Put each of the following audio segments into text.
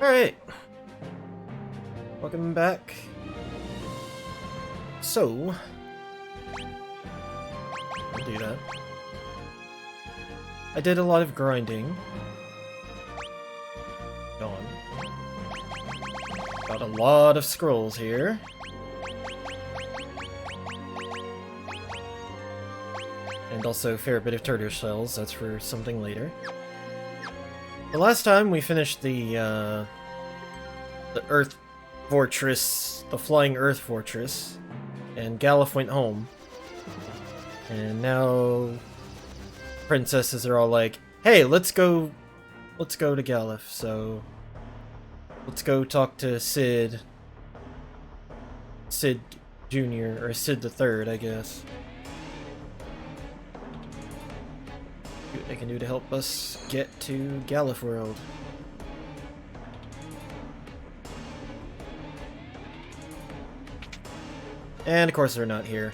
Alright, welcome back. So, I'll do that. I did a lot of grinding. Gone. Got a lot of scrolls here. And also a fair bit of turtle shells, that's for something later. The last time we finished the Earth Fortress, the Flying Earth Fortress, and Galuf went home. And now princesses are all like, hey, let's go to Galuf, so let's go talk to Sid Jr., or Sid the Third, I guess. See what they can do to help us get to Galuf World. And of course they're not here.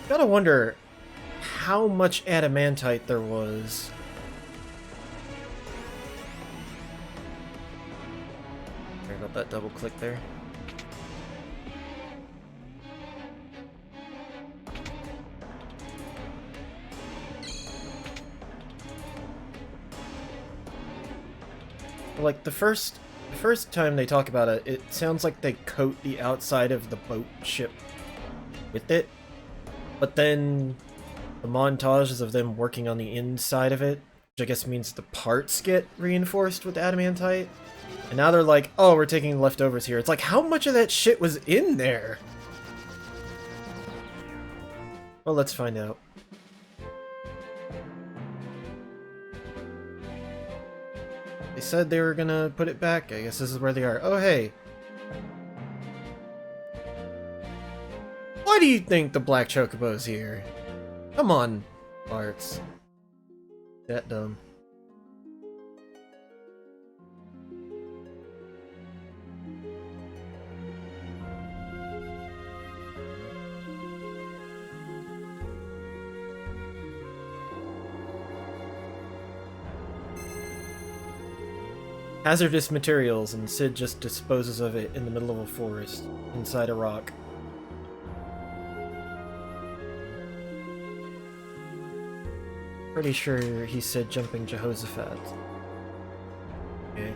Gotta wonder how much adamantite there was. Sorry about that double click there. Like the first time they talk about it, it sounds like they coat the outside of the boat ship with it. But then the montages of them working on the inside of it, which I guess means the parts get reinforced with adamantite. And now they're like, oh, we're taking leftovers here. It's like, how much of that shit was in there? Well, let's find out. They said they were gonna put it back. I guess this is where they are. Oh, hey. Why do you think the Black Chocobo's here? Come on, Barts. That dumb. Hazardous materials, and Sid just disposes of it in the middle of a forest, inside a rock. Pretty sure he said jumping Jehoshaphat. Okay.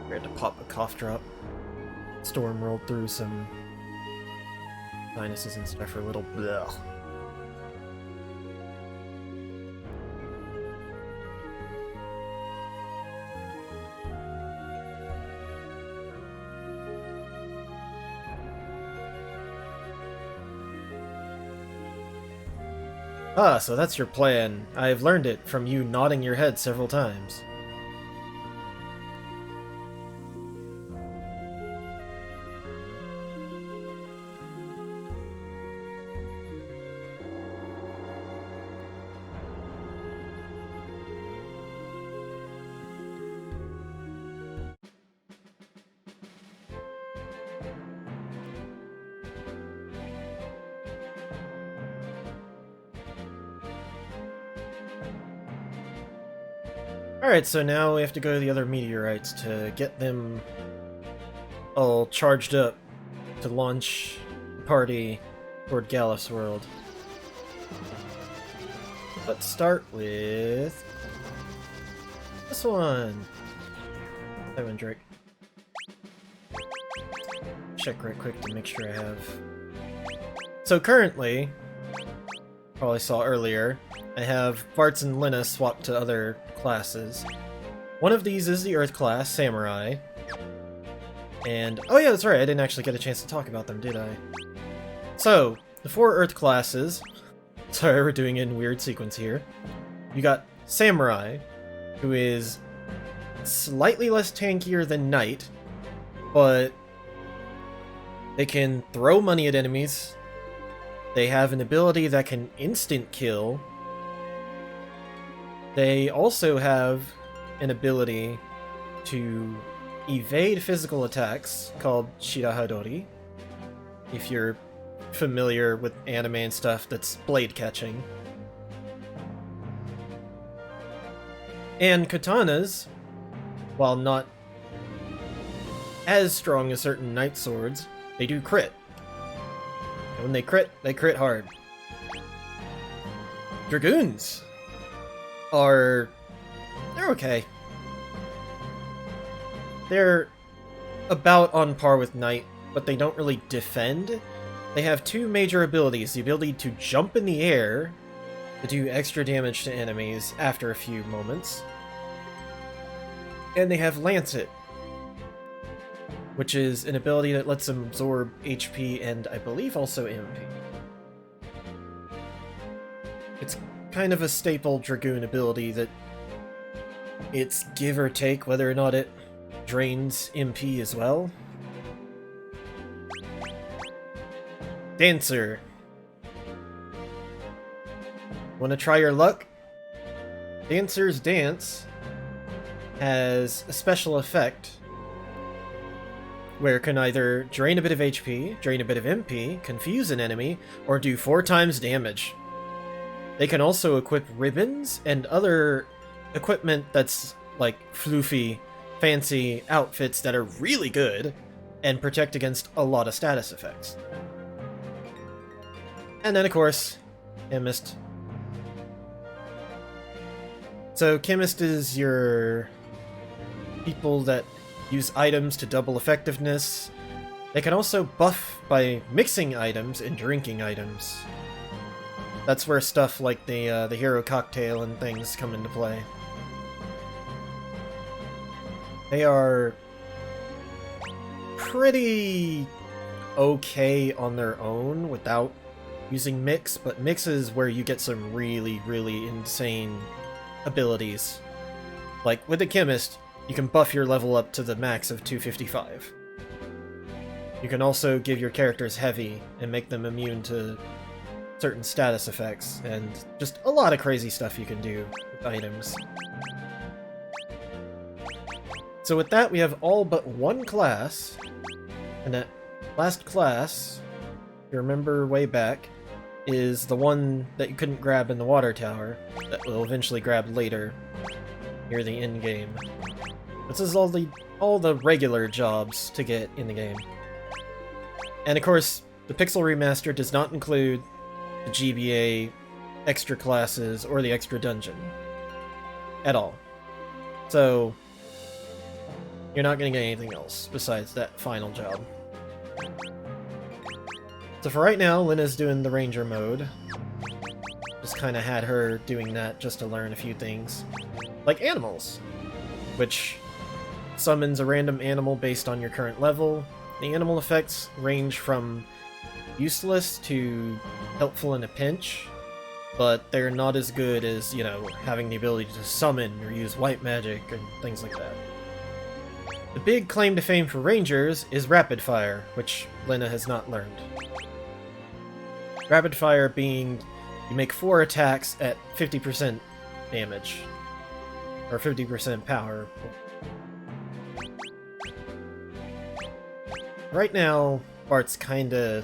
I had to pop a cough drop. Storm rolled through some sinuses and stuff for a little bleh. Ah, so that's your plan. I've learned it from you nodding your head several times. Alright, so now we have to go to the other meteorites to get them all charged up to launch the party toward Galuf's world. Let's start with this one. That one, Drake. Check right quick to make sure I have. So currently, probably saw earlier, I have Bartz and Lina swapped to other classes. One of these is the Earth class, Samurai. And, oh yeah, that's right, I didn't actually get a chance to talk about them, did I? So, the 4 Earth classes, sorry we're doing it in weird sequence here. You got Samurai, who is slightly less tankier than Knight, but they can throw money at enemies. They have an ability that can instant kill. They also have an ability to evade physical attacks called Shirahadori. If you're familiar with anime and stuff, that's blade catching. And katanas, while not as strong as certain knight swords, they do crit. And when they crit hard. Dragoons they're okay. They're about on par with knight, but they don't really defend. They have two major abilities: the ability to jump in the air to do extra damage to enemies after a few moments, and they have Lancet, which is an ability that lets them absorb HP and I believe also MP. It's kind of a staple Dragoon ability that it's give or take whether or not it drains MP as well. Dancer. Wanna try your luck? Dancer's Dance has a special effect where it can either drain a bit of HP, drain a bit of MP, confuse an enemy, or do 4 times damage. They can also equip ribbons and other equipment that's like floofy, fancy outfits that are really good and protect against a lot of status effects. And then, of course, Chemist. So Chemist is your people that use items to double effectiveness. They can also buff by mixing items and drinking items. That's where stuff like the hero cocktail and things come into play. They are pretty okay on their own without using mix, but mix is where you get some really, really insane abilities. Like with the Chemist, you can buff your level up to the max of 255. You can also give your characters heavy and make them immune to certain status effects, and just a lot of crazy stuff you can do with items. So with that, we have all but one class, and that last class, if you remember way back, is the one that you couldn't grab in the water tower, that we'll eventually grab later, near the end game. This is all the regular jobs to get in the game. And of course, the Pixel Remaster does not include the GBA extra classes or the extra dungeon. At all. So, you're not going to get anything else besides that final job. So for right now, Lena's doing the Ranger mode. Just kind of had her doing that just to learn a few things. Like animals, which summons a random animal based on your current level. The animal effects range from useless to helpful in a pinch, but they're not as good as, you know, having the ability to summon or use white magic and things like that. The big claim to fame for Rangers is Rapid Fire, which Lena has not learned. Rapid Fire being you make 4 attacks at 50% damage, or 50% power. Right now, Bart's kinda...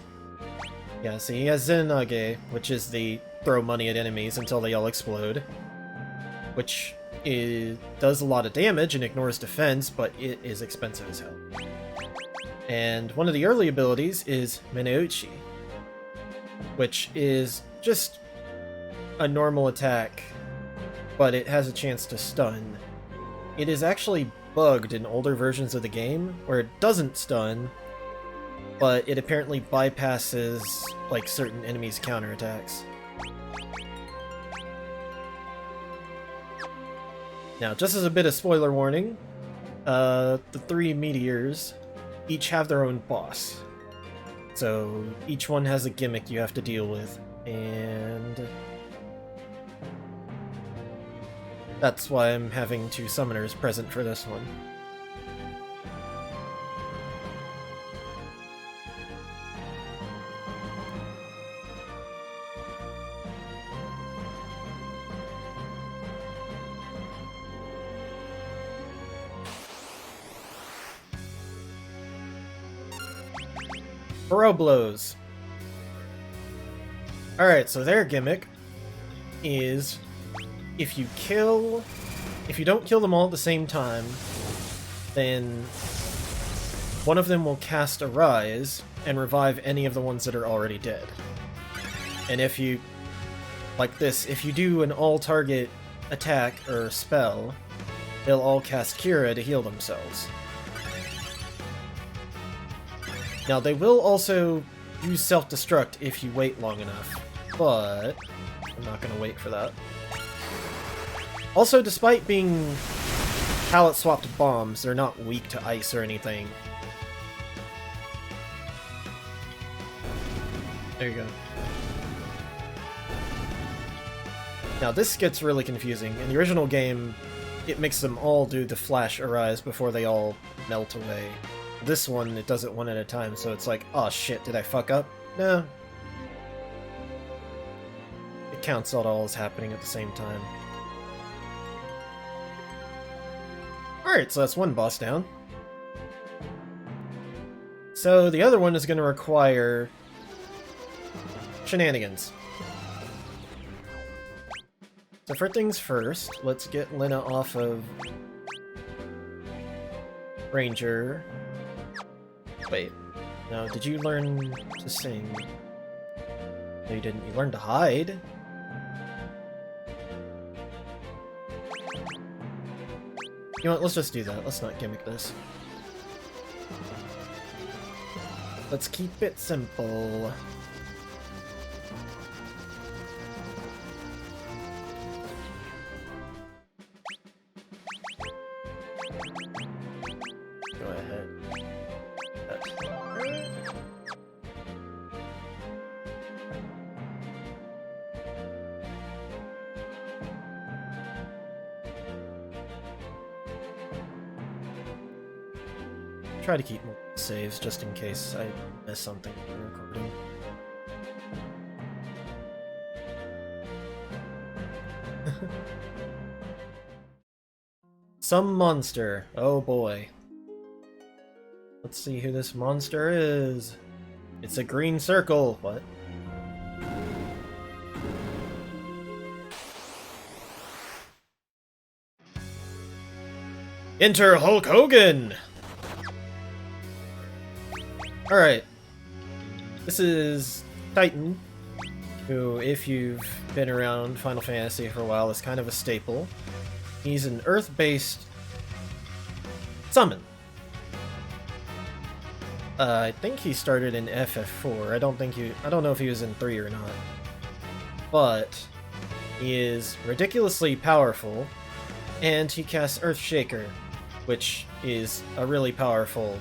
Yeah, see, he has Zenage, which is the throw money at enemies until they all explode, which does a lot of damage and ignores defense, but it is expensive as hell. And one of the early abilities is Meneuchi, which is just a normal attack, but it has a chance to stun. It is actually bugged in older versions of the game, where it doesn't stun, but it apparently bypasses, like, certain enemies' counterattacks. Now, just as a bit of spoiler warning, the 3 meteors each have their own boss. So, each one has a gimmick you have to deal with, and that's why I'm having 2 summoners present for this one. Burrow blows. Alright, so their gimmick is if you don't kill them all at the same time, then one of them will cast Arise and revive any of the ones that are already dead. And if you, like this, if you do an all-target attack or spell, they'll all cast Cura to heal themselves. Now, they will also use self-destruct if you wait long enough, but I'm not going to wait for that. Also, despite being palette-swapped bombs, they're not weak to ice or anything. There you go. Now, this gets really confusing. In the original game, it makes them all do the flash Arise before they all melt away. This one, it does it one at a time, so it's like, oh shit, did I fuck up? No. It counts out all as happening at the same time. Alright, so that's one boss down. So the other one is going to require shenanigans. So for things first, let's get Lena off of Ranger. Wait, no, did you learn to sing? No, you didn't. You learned to hide? You know what, let's just do that. Let's not gimmick this. Let's keep it simple. Go ahead. Try to keep more saves just in case I miss something in the recording. Some monster. Oh boy. Let's see who this monster is. It's a green circle. What? Enter Hulk Hogan! Alright. This is Titan, who, if you've been around Final Fantasy for a while, is kind of a staple. He's an Earth-based summon. I think he started in FF4. I don't know if he was in 3 or not. But he is ridiculously powerful, and he casts Earthshaker, which is a really powerful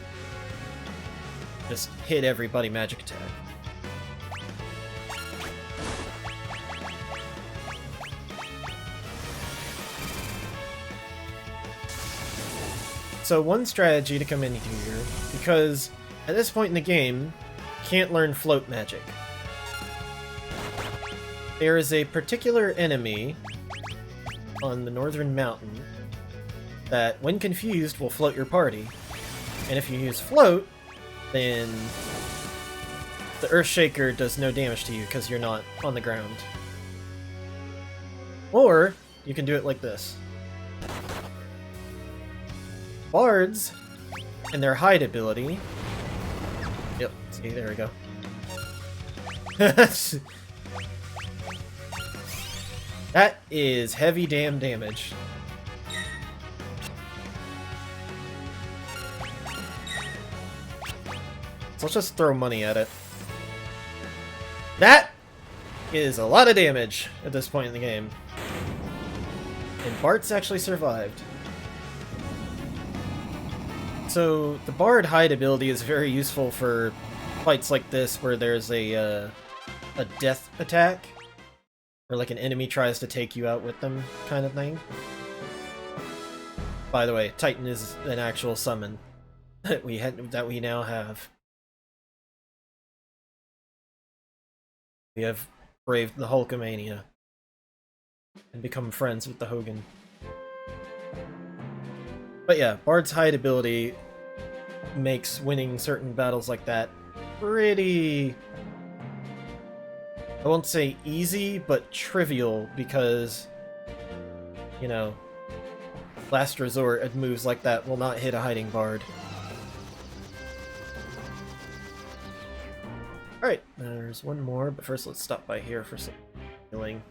just hit everybody magic attack. So one strategy to come in here, because at this point in the game, you can't learn float magic. There is a particular enemy on the northern mountain that, when confused, will float your party. And if you use float, then the Earthshaker does no damage to you because you're not on the ground. Or you can do it like this. Bards and their hide ability. Yep, see, there we go. That is heavy damn damage. So let's just throw money at it. That is a lot of damage at this point in the game. And Bart's actually survived. So the Bard hide ability is very useful for fights like this where there's a death attack. Or like an enemy tries to take you out with them kind of thing. By the way, Titan is an actual summon that we now have. We have braved the Hulkamania and become friends with the Hogan. But yeah, Bard's hide ability makes winning certain battles like that pretty... I won't say easy, but trivial, because, you know, last resort at moves like that will not hit a hiding bard. Alright, there's one more, but first let's stop by here for some healing.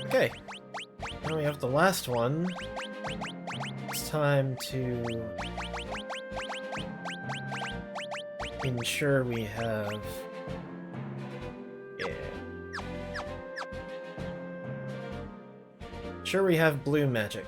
Okay, now we have the last one. It's time to ensure we have... yeah. Sure we have blue magic.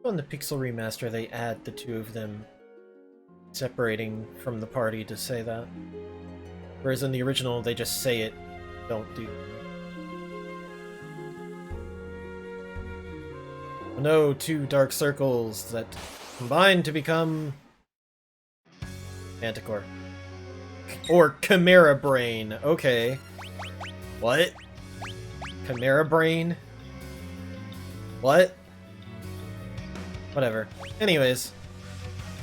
On the Pixel Remaster, they add the two of them separating from the party to say that. Whereas in the original, they just say it, don't do. No, two dark circles that combine to become Manticore. Or Chimera Brain. Okay. What? Chimera Brain? What? Whatever. Anyways,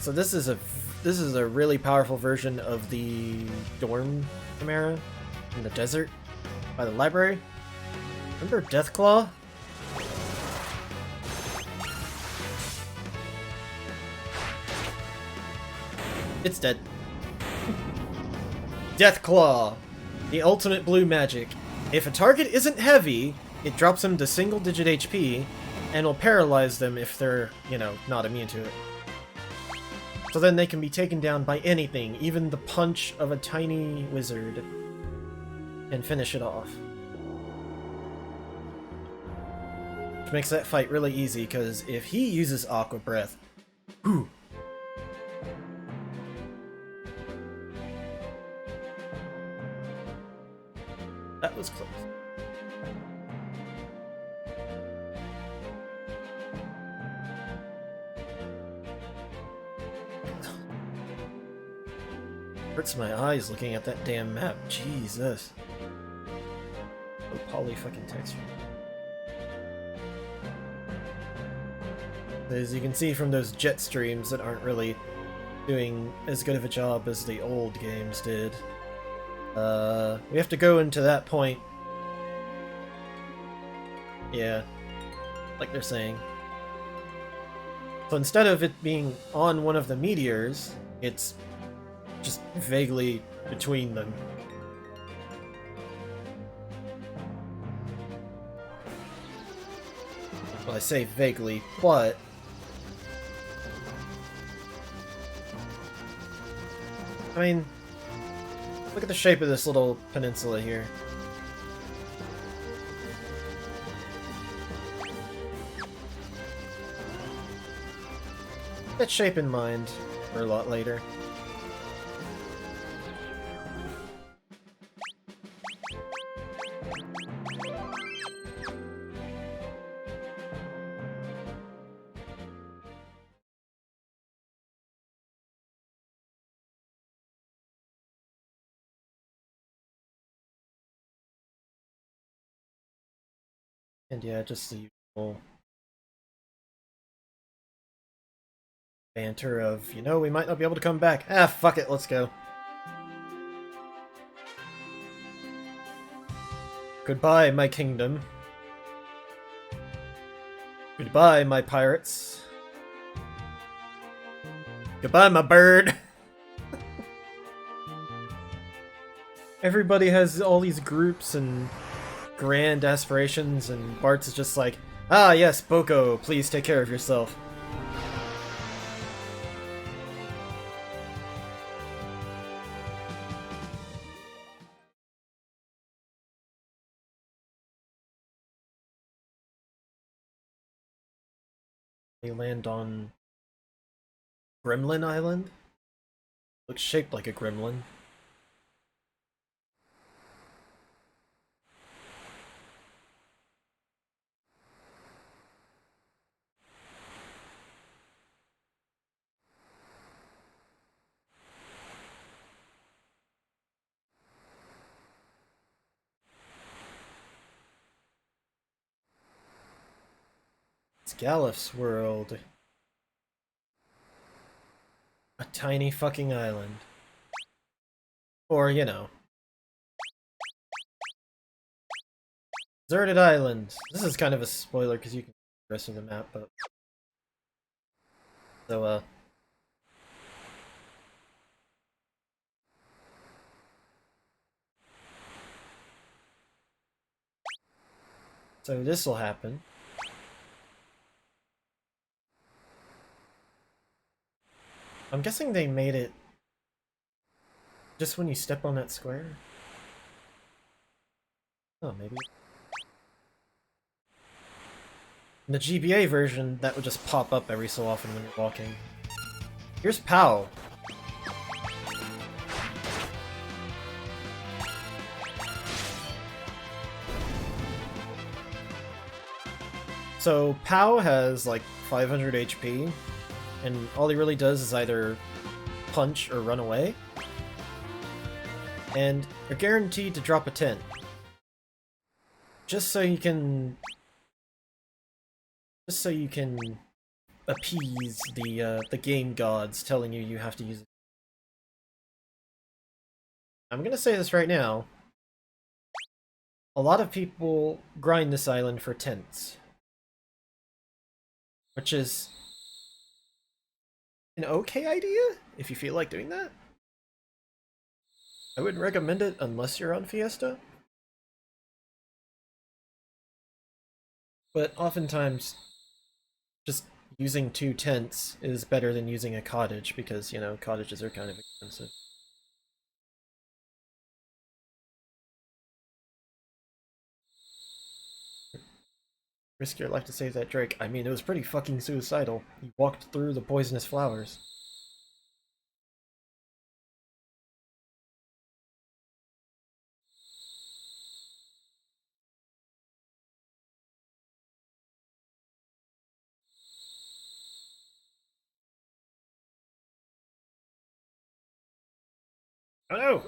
so this is a really powerful version of the dorm Chimera in the desert by the library. Remember Deathclaw? It's dead. Deathclaw, the ultimate blue magic. If a target isn't heavy, it drops them to single-digit HP, and will paralyze them if they're, you know, not immune to it. So then they can be taken down by anything, even the punch of a tiny wizard, and finish it off. Which makes that fight really easy, because if he uses Aqua Breath, whew. That was close. Hurts my eyes looking at that damn map. Jesus. So poly fucking texture. As you can see from those jet streams that aren't really doing as good of a job as the old games did. We have to go into that point. Yeah. Like they're saying. So instead of it being on one of the meteors, it's just vaguely between them. Well, I say vaguely, but I mean, look at the shape of this little peninsula here. Keep that shape in mind for a lot later. And yeah, just the usual banter of, you know, we might not be able to come back. Ah, fuck it, let's go. Goodbye, my kingdom. Goodbye, my pirates. Goodbye, my bird. Everybody has all these groups and grand aspirations, and Bart's is just like, ah yes, Boko, please take care of yourself. They land on Gremlin Island. Looks shaped like a gremlin. It's Gallif's world. A tiny fucking island. Or, you know. Deserted Island. This is kind of a spoiler because you can see the rest of the map, but... So, So this'll happen. I'm guessing they made it just when you step on that square? Oh, maybe. In the GBA version, that would just pop up every so often when you're walking. Here's Pow. So Pow has like 500 HP, and all he really does is either punch or run away. And you're guaranteed to drop a 10. Just so you can appease the game gods telling you have to use it. I'm gonna say this right now. A lot of people grind this island for tents. Which is an okay idea, if you feel like doing that. I wouldn't recommend it unless you're on Fiesta. But oftentimes, just using 2 tents is better than using a cottage, because, you know, cottages are kind of expensive. Risk your life to save that Drake. I mean, it was pretty fucking suicidal. He walked through the poisonous flowers. Oh no!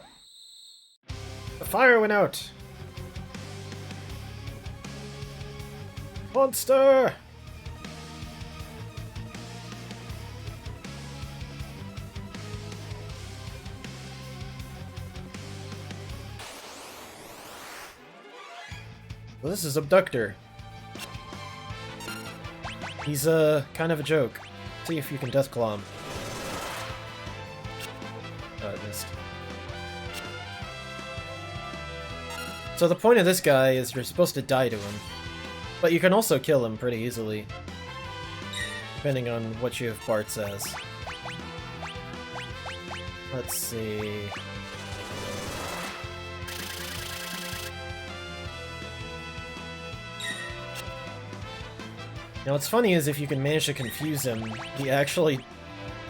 The fire went out! Monster! Well, this is Abductor. He's, kind of a joke. See if you can Deathclaw him. Oh, it missed. So the point of this guy is you're supposed to die to him. But you can also kill him pretty easily. Depending on what you have Bart's as. Let's see... Now what's funny is if you can manage to confuse him, he actually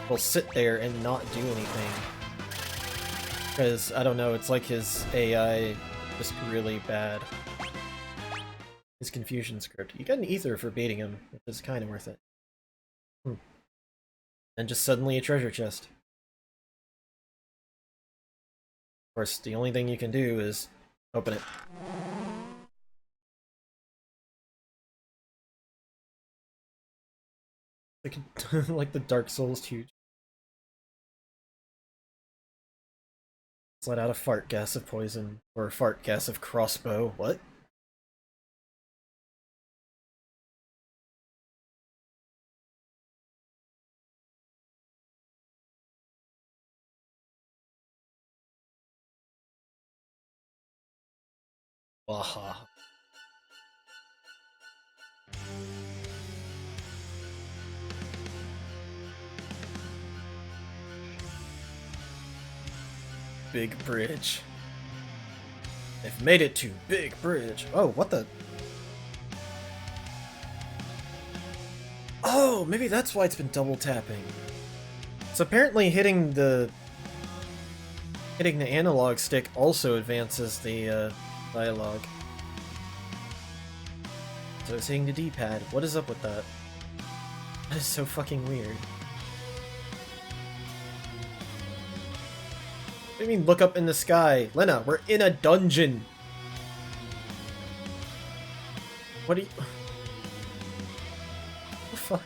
will sit there and not do anything. Because, I don't know, it's like his AI just really bad. His confusion script. You get an ether for beating him, which is kind of worth it. And just suddenly a treasure chest. Of course, the only thing you can do is open it. Like the Dark Souls huge. Let out a fart gas of poison, or a fart gas of crossbow. What? Waha. Big bridge. They've made it to Big Bridge. Oh, what the? Oh, maybe that's why it's been double tapping. So apparently hitting the analog stick also advances the dialogue. So it's hitting the D-pad. What is up with that? That is so fucking weird. What do you mean, look up in the sky? Lena, we're in a dungeon! What do you... What the fuck?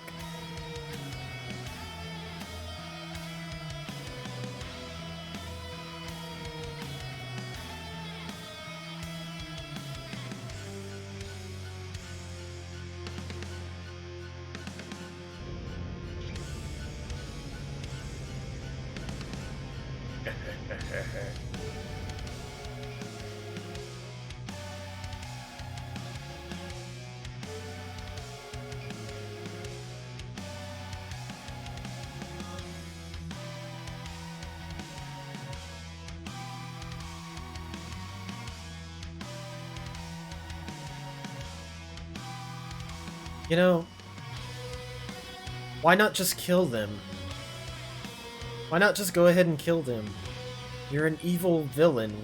You know, why not just kill them? Why not just go ahead and kill them? You're an evil villain.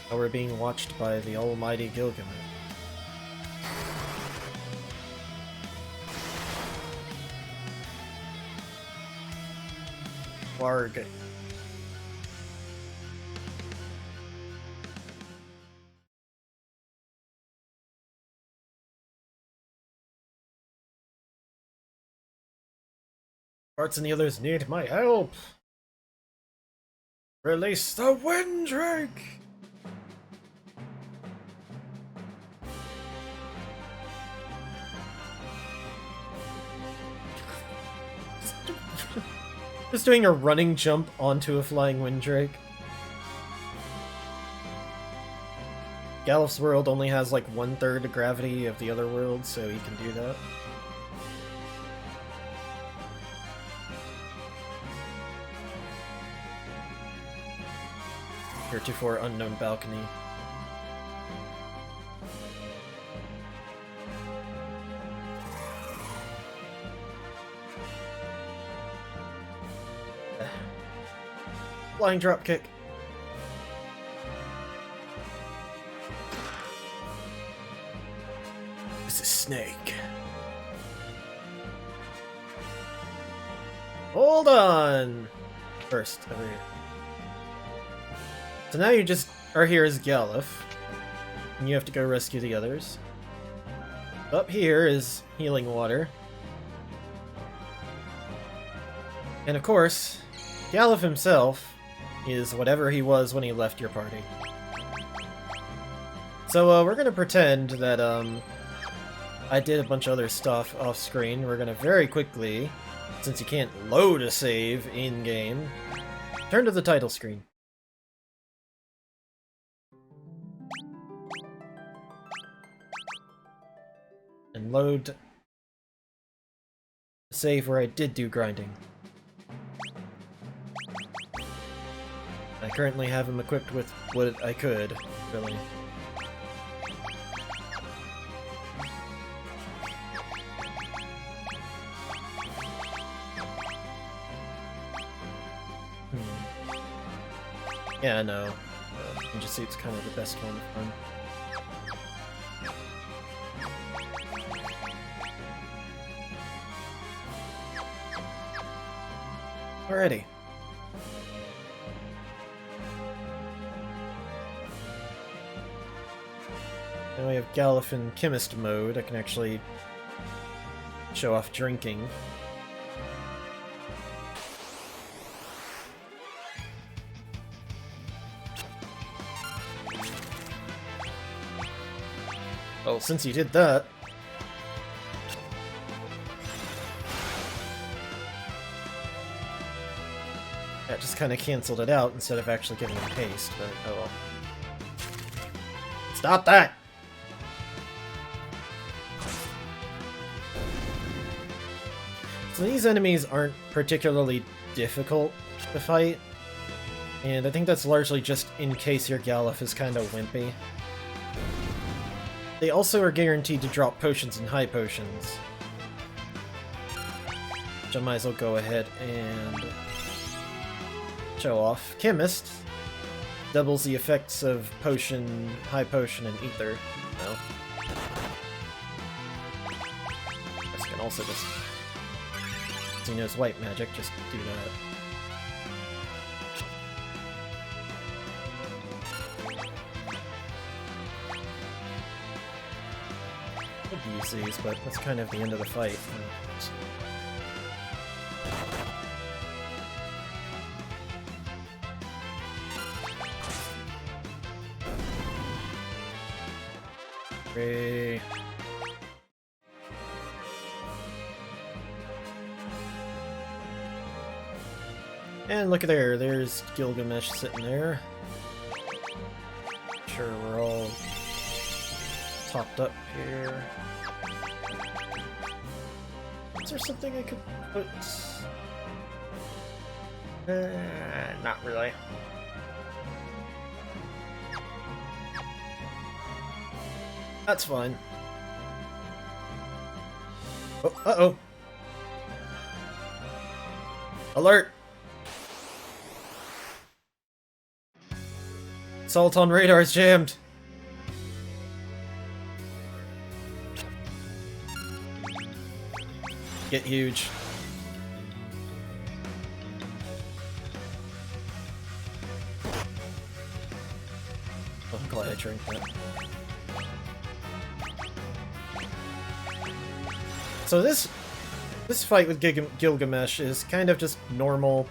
Now we're being watched by the almighty Gilgamesh. Warg. Bartz and the others need my help! Release the Windrake! Just doing a running jump onto a flying Windrake. Galuf's world only has like 1/3 the gravity of the other worlds, so he can do that. Heretofore unknown balcony. Flying drop kick. It's a snake. Hold on! First, over here. So now you just are here as Galuf, and you have to go rescue the others. Up here is healing water. And of course, Galuf himself is whatever he was when he left your party. So we're gonna pretend that I did a bunch of other stuff off screen. We're gonna very quickly, since you can't load a save in-game, turn to the title screen. And load the save where I did do grinding. I currently have him equipped with what I could, really. Yeah, I know. Ninja Suit's kind of the best one to run. Alrighty. Now we have Galuf in Chemist mode. I can actually show off drinking. Well, since you did that... that just kind of canceled it out instead of actually giving him haste, but oh well. Stop that! So these enemies aren't particularly difficult to fight, and I think that's largely just in case your Galuf is kind of wimpy. They also are guaranteed to drop potions and high potions. Which I might as well go ahead and show off. Chemist doubles the effects of potion, high potion, and ether. No. This can also just, since he knows white magic, just do that. Could use these, but that's kind of the end of the fight. Hooray. And look at there, there's Gilgamesh sitting there. Sure, we're all topped up here. Is there something I could put? Not really. That's fine. Oh, uh-oh. Alert! Assault on radar is jammed. Get huge. Oh, I'm glad I drank that. So this fight with Gilgamesh is kind of just normal.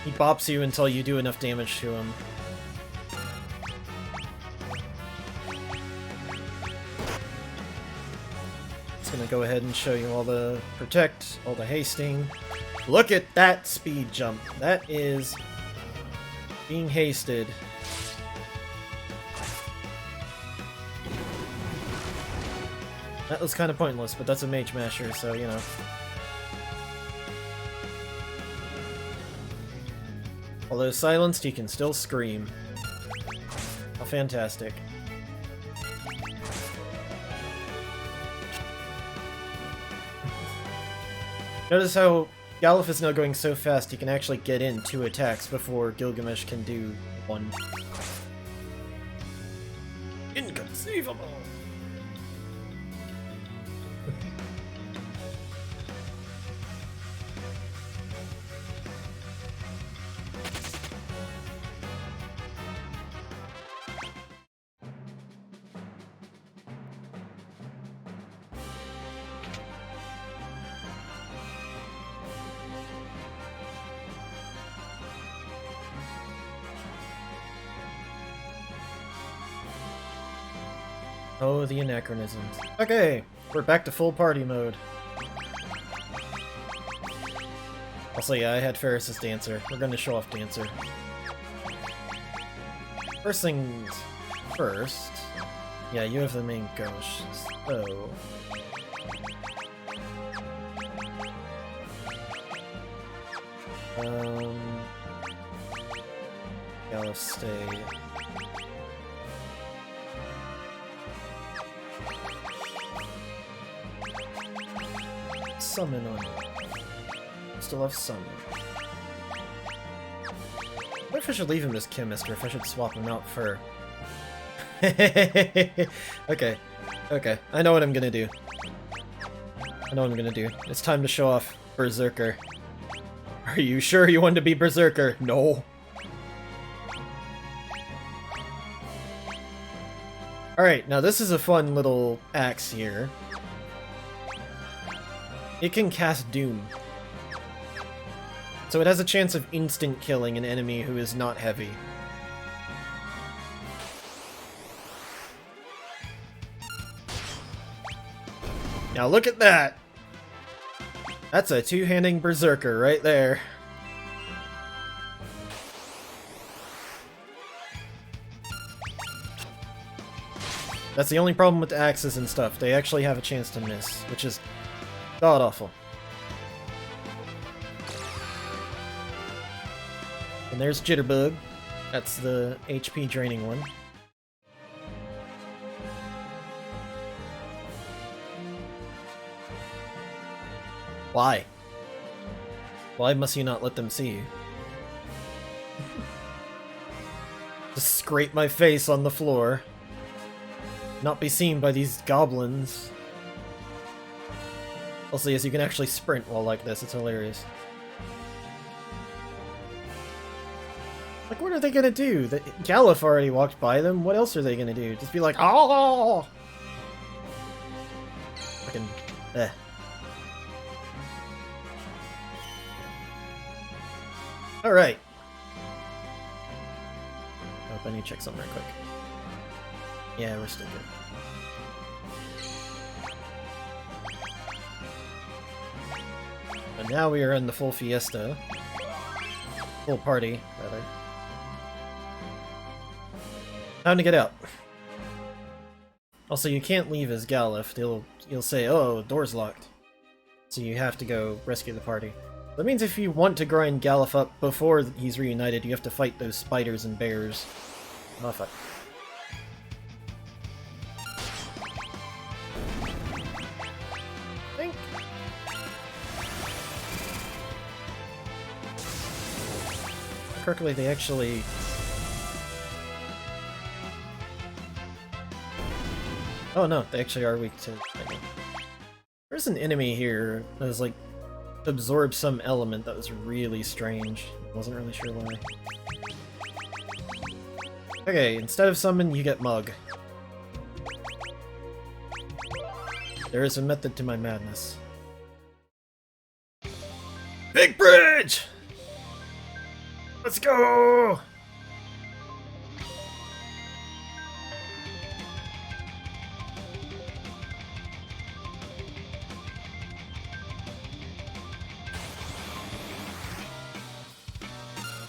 He bops you until you do enough damage to him. Just gonna go ahead and show you all the protect, all the hasting. Look at that speed jump. That is being hasted. That was kind of pointless, but that's a Mage Masher, so, you know. Although silenced, he can still scream. How fantastic. Notice how Galuf is now going so fast he can actually get in 2 attacks before Gilgamesh can do 1. Inconceivable! Oh, the anachronisms. Okay, we're back to full party mode. Also, yeah, I had Ferris as Dancer. We're gonna show off Dancer. First things first. Yeah, you have the main ghost, so... Yeah, let's stay... Summon on it. Still have summon. What if I should leave him as Chemist, or if I should swap him out for... Okay. Okay. I know what I'm gonna do. I know what I'm gonna do. It's time to show off Berserker. Are you sure you want to be Berserker? No. Alright, now this is a fun little axe here. It can cast Doom. So it has a chance of instant killing an enemy who is not heavy. Now look at that! That's a two-handing Berserker right there. That's the only problem with the axes and stuff. They actually have a chance to miss, which is god-awful. And there's Jitterbug. That's the HP draining one. Why? Why must you not let them see you? Just scrape my face on the floor. Not be seen by these goblins. Also, yes, you can actually sprint while like this. It's hilarious. Like, what are they gonna do? Galuf already walked by them. What else are they gonna do? Just be like, oh! Fucking, eh. Alright. Oh, I need to check something real quick. Yeah, we're still good. And now we are in the full Fiesta. Full party, rather. Time to get out. Also, you can't leave as Galuf. You'll say, oh, door's locked. So you have to go rescue the party. That means if you want to grind Galuf up before he's reunited, you have to fight those spiders and bears. Oh, fuck. Think. Correctly, they actually... Oh no, they actually are weak to lightning. There's an enemy here that was like absorbed some element that was really strange. Wasn't really sure why. Okay, instead of summon, you get mug. There is a method to my madness. Big bridge! Let's go!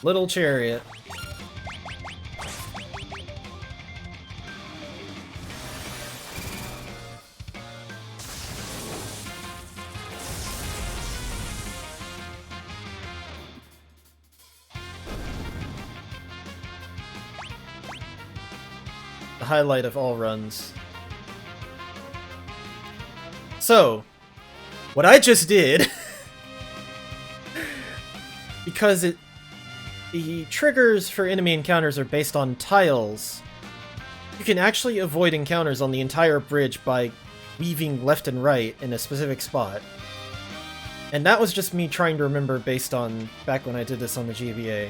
Little chariot. The highlight of all runs. So, what I just did, because the triggers for enemy encounters are based on tiles, you can actually avoid encounters on the entire bridge by weaving left and right in a specific spot. And that was just me trying to remember based on back when I did this on the GBA.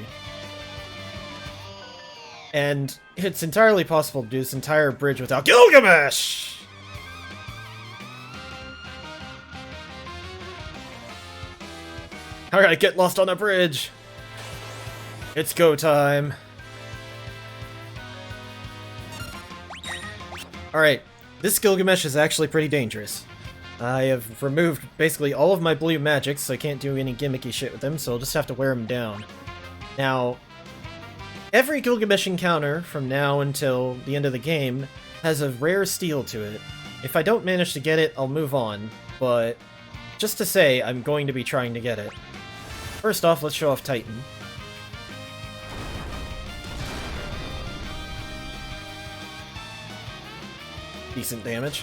And it's entirely possible to do this entire bridge without Gilgamesh! Alright, get lost on a bridge! It's go time! Alright, this Gilgamesh is actually pretty dangerous. I have removed basically all of my blue magics, so I can't do any gimmicky shit with him, so I'll just have to wear him down. Now, every Gilgamesh encounter from now until the end of the game has a rare steal to it. If I don't manage to get it, I'll move on, but just to say, I'm going to be trying to get it. First off, let's show off Titan. Decent damage.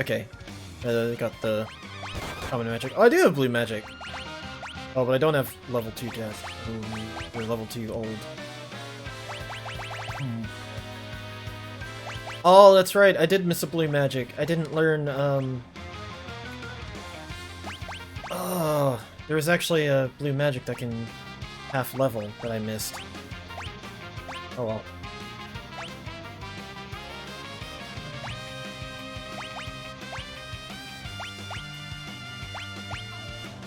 Okay, got the common magic. Oh, I do have blue magic! Oh, but I don't have level 2 death. Or level 2 old. Oh, that's right, I did miss a blue magic. I didn't learn, Oh, there was actually a blue magic that can half level that I missed. Oh well.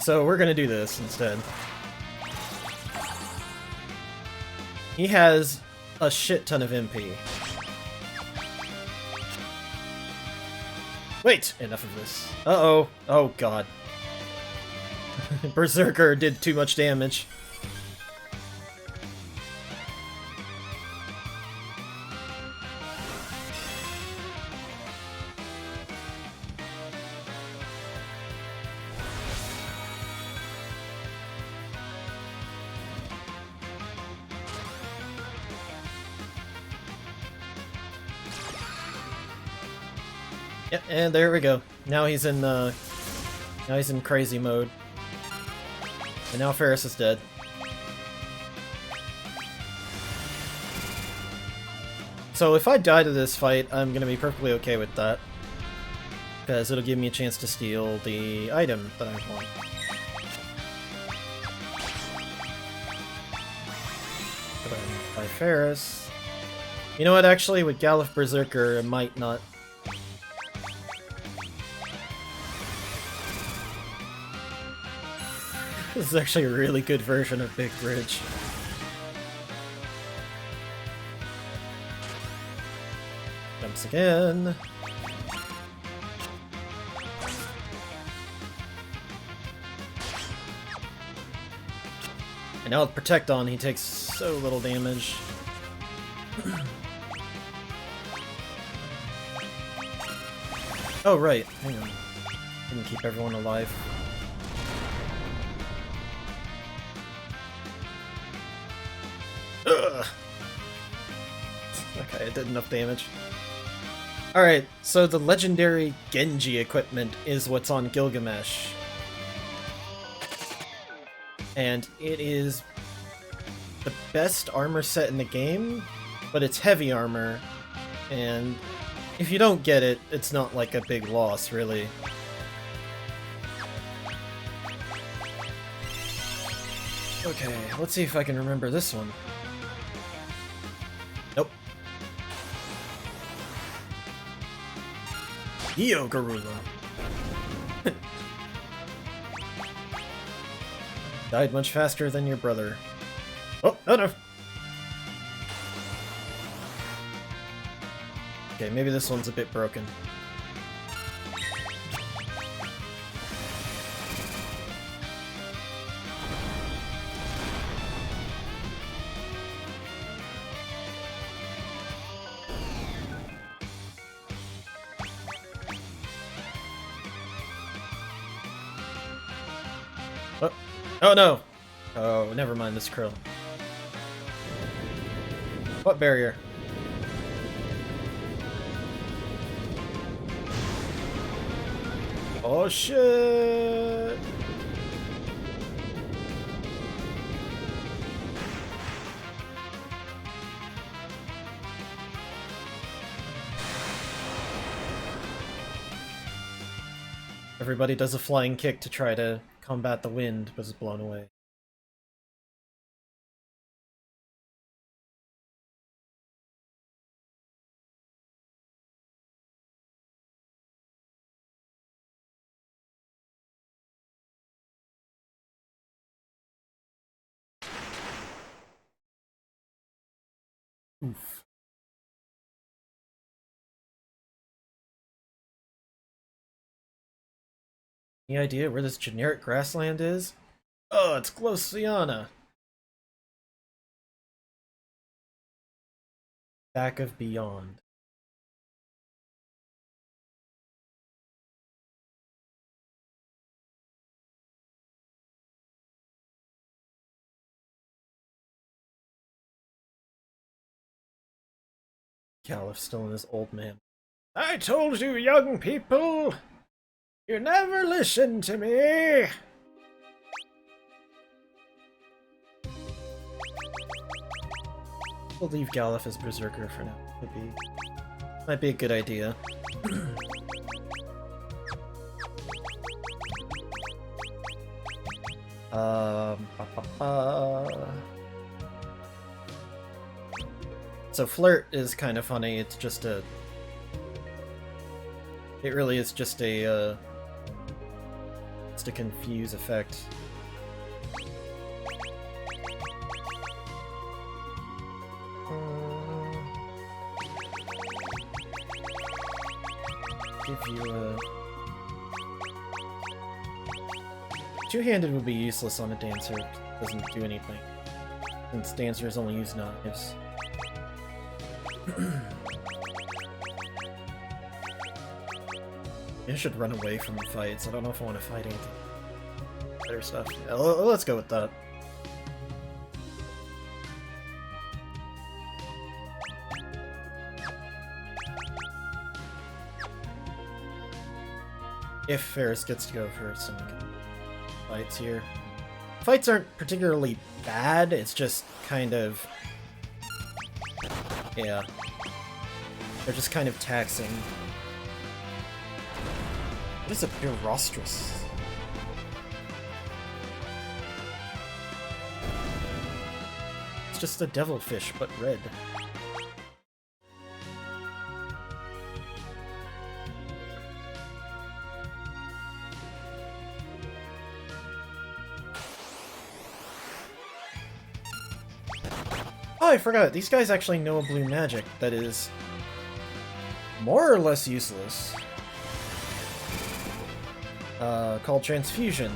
So we're gonna do this instead. He has a shit ton of MP. Wait! Enough of this. Uh-oh. Oh god. Berserker did too much damage. Yeah, and there we go. Now he's in crazy mode. And now Ferris is dead. So if I die to this fight, I'm gonna be perfectly okay with that. Because it'll give me a chance to steal the item that I want. By Ferris. You know what, actually, with Galuf Berserker, it might not. This is actually a really good version of Big Bridge. Jumps again. And now with Protect on, he takes so little damage. Oh, right. Hang on. Didn't keep everyone alive. Ugh. Okay, it did enough damage. Alright, so the legendary Genji equipment is what's on Gilgamesh. And it is the best armor set in the game, but it's heavy armor, and if you don't get it, it's not like a big loss, really. Okay, let's see if I can remember this one. Nope. Io Garula. Died much faster than your brother. Oh, no, no. Okay, maybe this one's a bit broken. Oh, oh no! Oh, never mind this Krill. What barrier? Oh shit! Everybody does a flying kick to try to combat the wind, but is blown away. Oof. Any idea where this generic grassland is? Oh, it's Glosiana. Back of Beyond. Caliph still in his old man. I told you, young people! You never listen to me! We'll leave Galuf as Berserker for now. Might be a good idea. So Flirt is kind of funny. It's just a... It really is just a confuse effect. Give you a... Two-handed would be useless on a dancer. It doesn't do anything. Since dancers only use knives. I should run away from the fights. I don't know if I want to fight anything. Better stuff. Yeah, let's go with that. if Ferris gets to go first and we can fights here. Fights aren't particularly bad, it's just kind of... yeah. They're just kind of taxing. What is a Birostrus? It's just a devilfish, but red. Oh, I forgot. These guys actually know a blue magic that is more or less useless. Called Transfusion.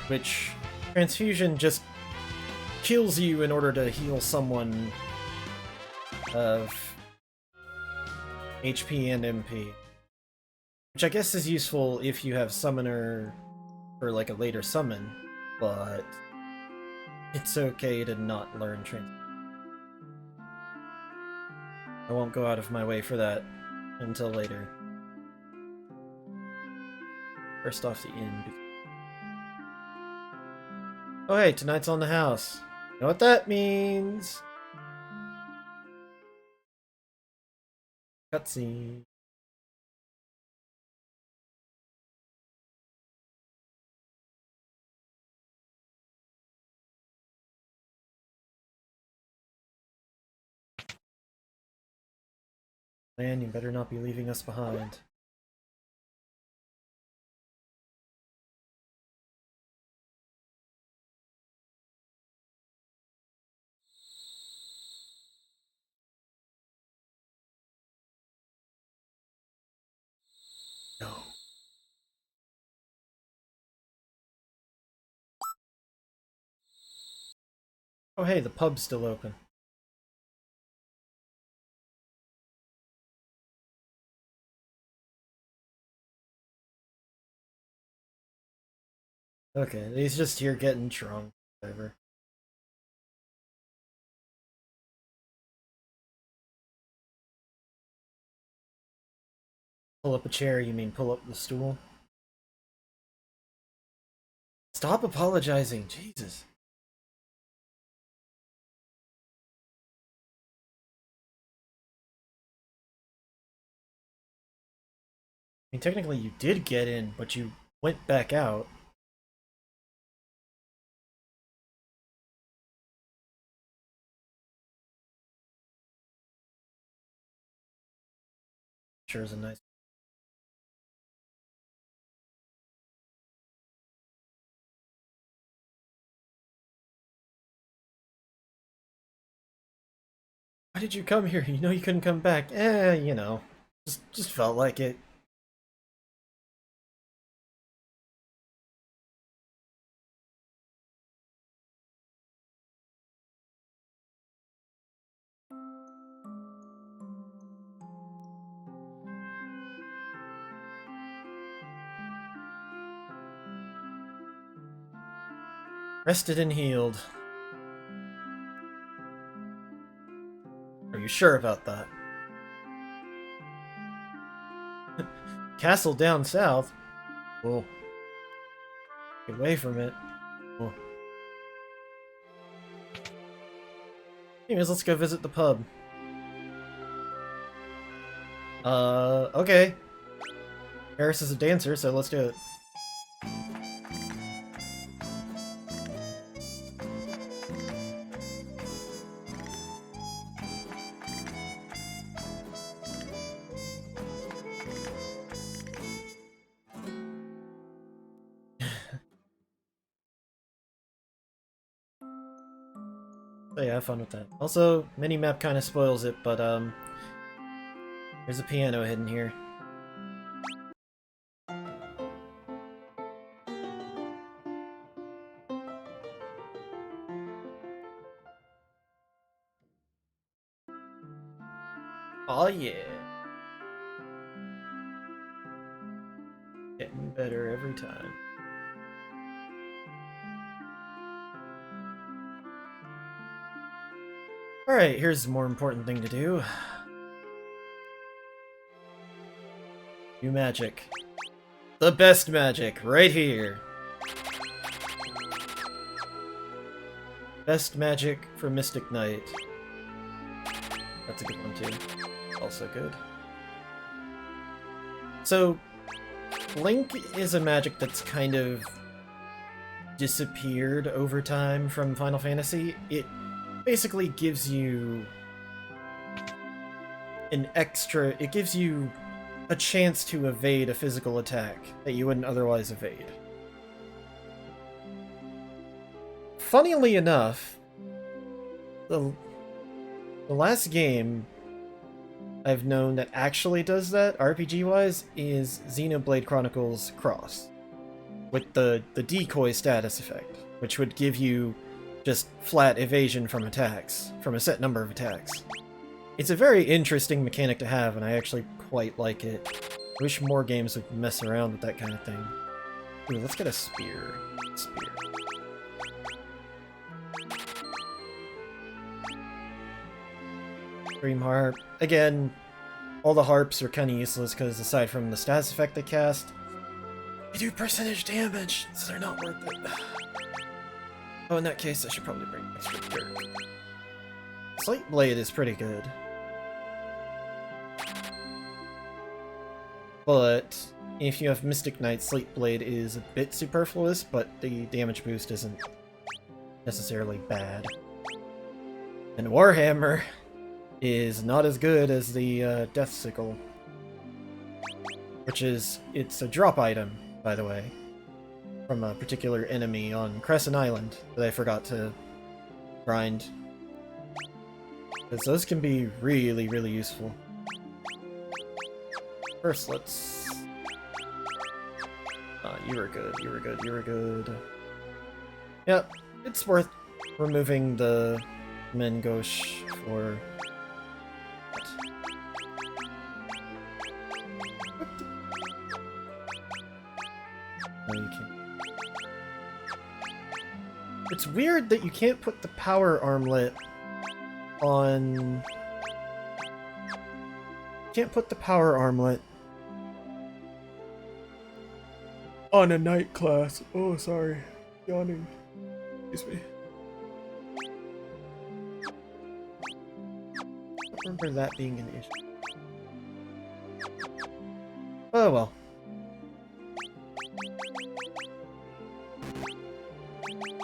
Which, Transfusion just kills you in order to heal someone of HP and MP. Which I guess is useful if you have Summoner for like a later summon, but it's okay to not learn Transfusion. I won't go out of my way for that until later. First off the inn. Oh hey, tonight's on the house. You know what that means? Cutscene. Man, you better not be leaving us behind. No. Oh hey, the pub's still open. Okay, he's just here getting drunk. Whatever. Pull up a chair, you mean pull up the stool? Stop apologizing, Jesus. I mean, technically you did get in, but you went back out. Sure is a nice... Why did you come here? You know you couldn't come back. You know. Just felt like it. Rested and healed. Are you sure about that? Castle down south? Whoa. Get away from it. Whoa. Anyways, let's go visit the pub. Okay. Harris is a dancer, so let's do it. So yeah, have fun with that. Also, minimap kind of spoils it, but there's a piano hidden here. Oh yeah. Getting better every time. Alright, here's the more important thing to do. New magic. The best magic, right here. Best magic for Mystic Knight. That's a good one too. Also good. So, Link is a magic that's kind of disappeared over time from Final Fantasy. It basically gives you it gives you a chance to evade a physical attack that you wouldn't otherwise evade. Funnily enough, the last game I've known that actually does that, RPG-wise, is Xenoblade Chronicles Cross, with the decoy status effect, which would give you just flat evasion from attacks, from a set number of attacks. It's a very interesting mechanic to have, and I actually quite like it. I wish more games would mess around with that kind of thing. Ooh, let's get a spear. Spear. Dream Harp. Again, all the harps are kind of useless because aside from the status effect they cast, they do percentage damage, so they're not worth it. Oh, in that case, I should probably bring extra dirt. Slate Blade is pretty good. But if you have Mystic Knight, Slate Blade is a bit superfluous, but the damage boost isn't necessarily bad. And Warhammer is not as good as the Death Sickle. It's a drop item, by the way, from a particular enemy on Crescent Island that I forgot to grind. Because those can be really, really useful. First, let's... you were good, you were good, you were good. Yeah, it's worth removing the Mengosh for... No, you can't. It's weird that you can't put the power armlet on... Can't put the power armlet on a night class. Oh, sorry. Yawning. Excuse me. I remember that being an issue. Oh well.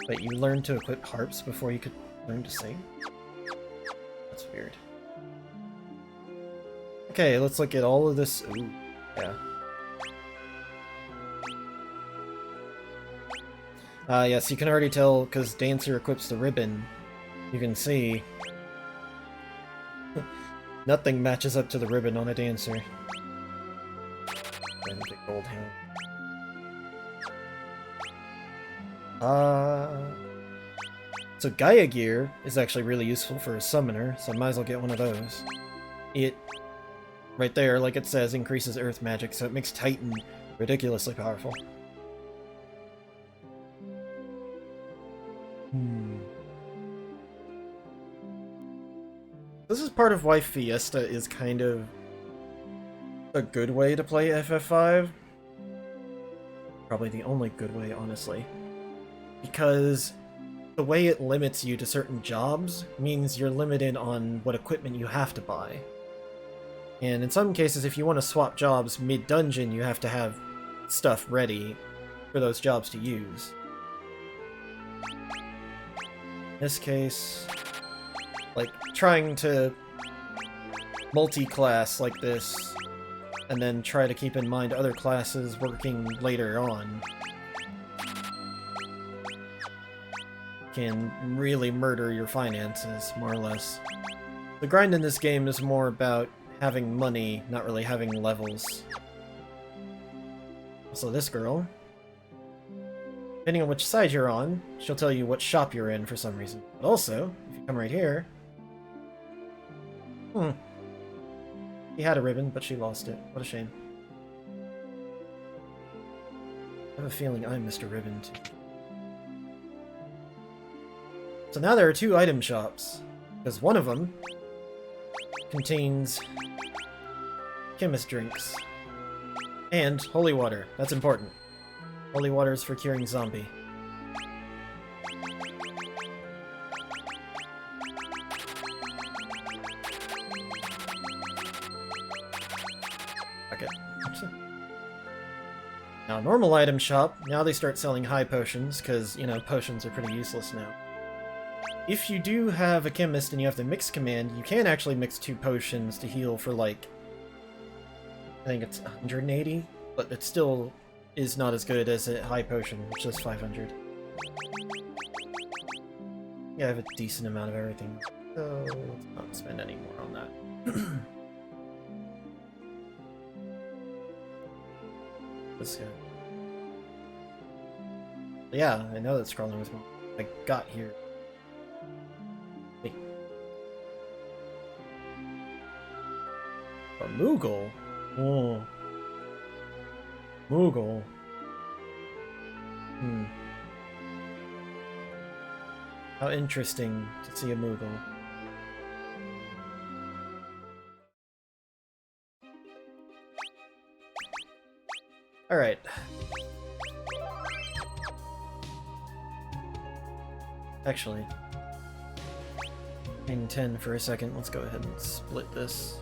But you learned to equip harps before you could learn to sing? That's weird. Okay, let's look at all of this. Ooh, yeah. Yes, you can already tell, because Dancer equips the ribbon. You can see nothing matches up to the ribbon on a Dancer. And the gold hand. So Gaia Gear is actually really useful for a summoner, so I might as well get one of those. It, right there, like it says, increases earth magic, so it makes Titan ridiculously powerful. This is part of why Fiesta is kind of a good way to play FF5. Probably the only good way, honestly. Because the way it limits you to certain jobs means you're limited on what equipment you have to buy. And in some cases, if you want to swap jobs mid-dungeon, you have to have stuff ready for those jobs to use. In this case, like, trying to multi-class like this, and then try to keep in mind other classes working later on, can really murder your finances, more or less. The grind in this game is more about having money, not really having levels. So this girl, depending on which side you're on, she'll tell you what shop you're in for some reason. But also, if you come right here... She had a ribbon, but she lost it. What a shame. I have a feeling I'm Mr. Ribbon, too. So now there are two item shops, because one of them contains chemist drinks. And holy water. That's important. Holy water is for curing zombie. Okay. Now, normal item shop, now they start selling high potions, because, you know, potions are pretty useless now. If you do have a chemist and you have the mix command, you can actually mix 2 potions to heal for, like, I think it's 180, but it still is not as good as a high potion, which is 500. Yeah, I have a decent amount of everything, so let's not spend any more on that. Let's go. Yeah, I know that Scrawling was I got here. Wait. A Moogle? Oh. Moogle. Hmm. How interesting to see a Moogle. Alright. Actually, in 10 for a second, let's go ahead and split this.